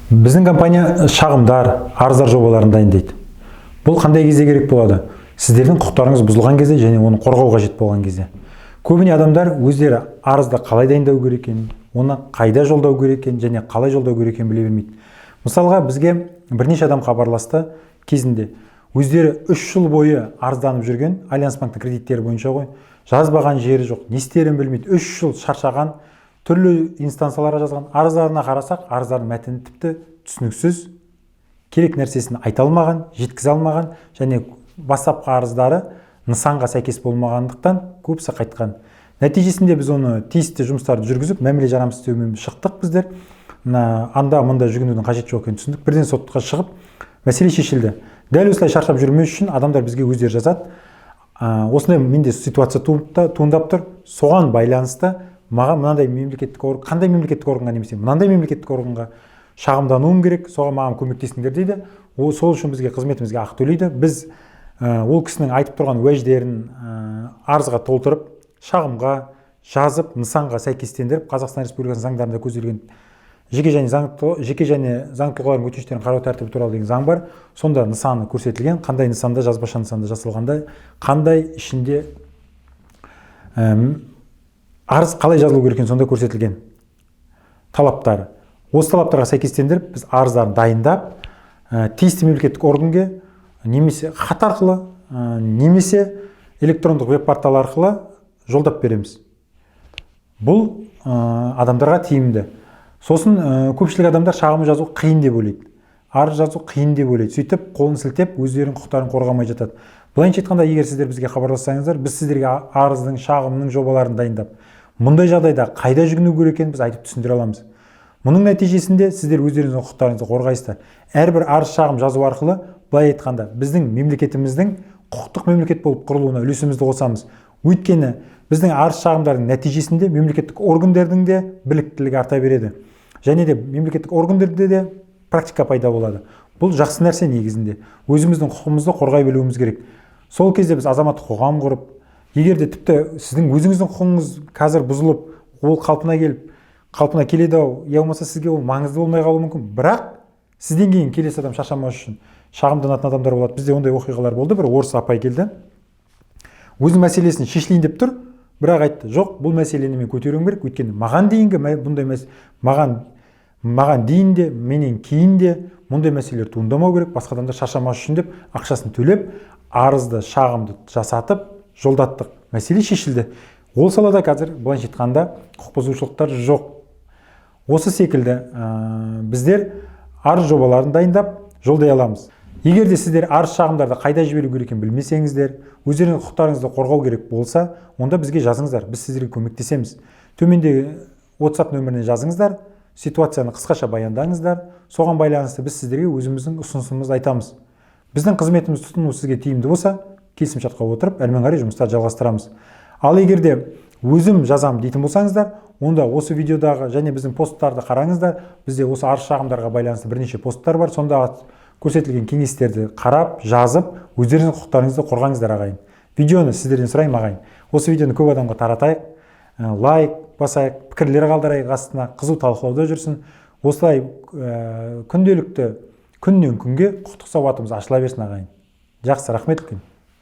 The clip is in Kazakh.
Біздің компания шағымдар, арыздар жобаларын дайындайды. Бұл қандай кезде керек болады? Сіздердің құқықтарыңыз бұзылған кезде және оны қорғау қажет болған кезде. Көбіне адамдар өздері арызды қалай дайындау керек екенін, оны қайда жолдау керек екенін және қалай жолдау керек екенін біле бермейді. Мысалға, бізге бірнеше адам хабарласты кезінде. Өздері 3 жыл бойы арызданып жүрген, Альянс банктің кредиттері бойынша ғой, жазбаған жері жоқ, не істерін білмейді. 3 жыл шаршаған, түрлі инстанцияларға жазған арыздарына қарасақ, арыздардың мәтіні тіпті түсініксіз, керек нәрсесін айта алмаған, жеткізе алмаған және бастапқы арыздары нысанға сәйкес болмағандықтан көбісі қайтқан. Нәтижесінде біз оны тиісті жұмыстарды жүргізіп, мәміле жарамсыз істеумен шықтық біздер. Анда-мында жүгінудің қажеті жоқ екенін түсіндік. Бірден сотқа шығып, мәселе шешілді. Дәл осылай шаршап жүрмес үшін адамдар бізге өздері жазады. Осындай менде ситуация туындап тұр. Соған байланысты маған мынандай мемлекеттік орган, қандай мемлекеттік органға немесе мынандай мемлекеттік органға шағымдануым керек, соған маған көмектесіңдер дейді. Сол үшін бізге қызметімізге ақы төлейді. Біз ол кісінің айтып тұрған уәждерін арызға толтырып, шағымға жазып, нысанға сәйкестендіріп, Қазақстан Республикасының заңдарында көзделген жеке және заң тұлғалардың өтініштерін қарау тәртібі туралы деген заң бар. Сонда нысаны көрсетілген, қандай нысанда, жазбаша нысанда жасалғанда, қандай ішінде арыз қалай жазылу керек екені сонда көрсетілген талаптары. Осы талаптарға сәйкестендіріп, біз арыздарын дайындап, тиісті мемлекеттік органға немесе хат арқылы, немесе электрондық веб-портал арқылы жолдап береміз. Бұл адамдарға тиімді. Сосын көпшілік адамдар шағым жазу қиын деп ойлайды. Арыз жазу қиын деп ойлайды. Сөйтіп, қолын сілтеп, өздерінің құқықтарын қорғамай жатады. Былайынша айтқанда, егер сіздер бізге хабарлассаңыздар, біз сіздерге арыздың, шағымның жобаларын дайындап, мұндай жағдайда қайда жүгіну керек екенін біз айтып түсіндіре аламыз. Мұның нәтижесінде сіздер өздеріңіздің құқықтарыңызды қорғайсыздар. Әрбір арыз шағым жазу арқылы, былай айтқанда, біздің мемлекетіміздің құқықтық мемлекет болып құрылуына үлесімізді қосамыз. Өйткені біздің арыз шағымдардың нәтижесінде мемлекеттік органдардың де біліктілігі арта береді. Және де мемлекеттік органдарда де практика пайда болады. Бұл жақсы нәрсе негізінде. Өзіміздің құқығымызды қорғай білуіміз керек. Сол кезде біз азаматтық қоғам құрып, егер де тіпті сіздің өзіңіздің құқығыңыз қазір бұзылып, ол қалпына келеді, я болмаса сізге ол маңызды болмай қалуы мүмкін. Бірақ сізден кейін келесі адам шаршамас үшін шағымданатын адамдар болады. Бізде ондай оқиғалар болды. Бір орыс апай келді. Өзінің мәселесін шешілейін деп тұр, бірақ айтты, жоқ, бұл мәселені мен көтеруім керек, өйткені маған дейінгі бұндай маған дейін де, менен кейін де мұндай мәселелер туындамау керек, басқа адамдар шаршамас үшін деп ақшасын төлеп, арызды, шағымды жасатып, жолдаттық. Мәселе шешілді. Ол салада қазір былайша айтқанда құқық бұзушылықтар жоқ. Осы секілді біздер арыз жобаларын дайындап жолдай аламыз. Егер де сіздер арыз шағымдарды қайда жіберу керек екенін білмесеңіздер, өздеріңіздің құқықтарыңызды қорғау керек болса, онда бізге жазыңыздар, біз сіздерге көмектесеміз. Төменде WhatsApp нөміріне жазыңыздар, ситуацияны қысқаша баяндаңыздар, соған байланысты біз сіздерге өзіміздің ұсынысымызды айтамыз. Біздің қызметіміз тұтыну сізге тиімді болса, келісімшартқа отырып, әрмен қарай жұмыстарды жалғастырамыз. Ал егер де өзім жазам дейтін болсаңыздар, онда осы видеодағы және біздің посттарды қараңыздар. Бізде осы арыз шағымдарға байланысты бірнеше посттар бар. Сонда көрсетілген кеңестерді қарап, жазып, өздеріңіздің құқықтарыңызды қорғаңыздар ағайын. Видеоны сіздерден сұраймын ағайын. Осы видеоны көп адамға таратайық, лайк басайық, пікірлер қалдырайық астына, қызу талқылауда жүрсін. Осылай күнделікті күннен күнге құқықтық сауатымыз ашыла берсін ағайын. Жақсы, рахмет үлкен.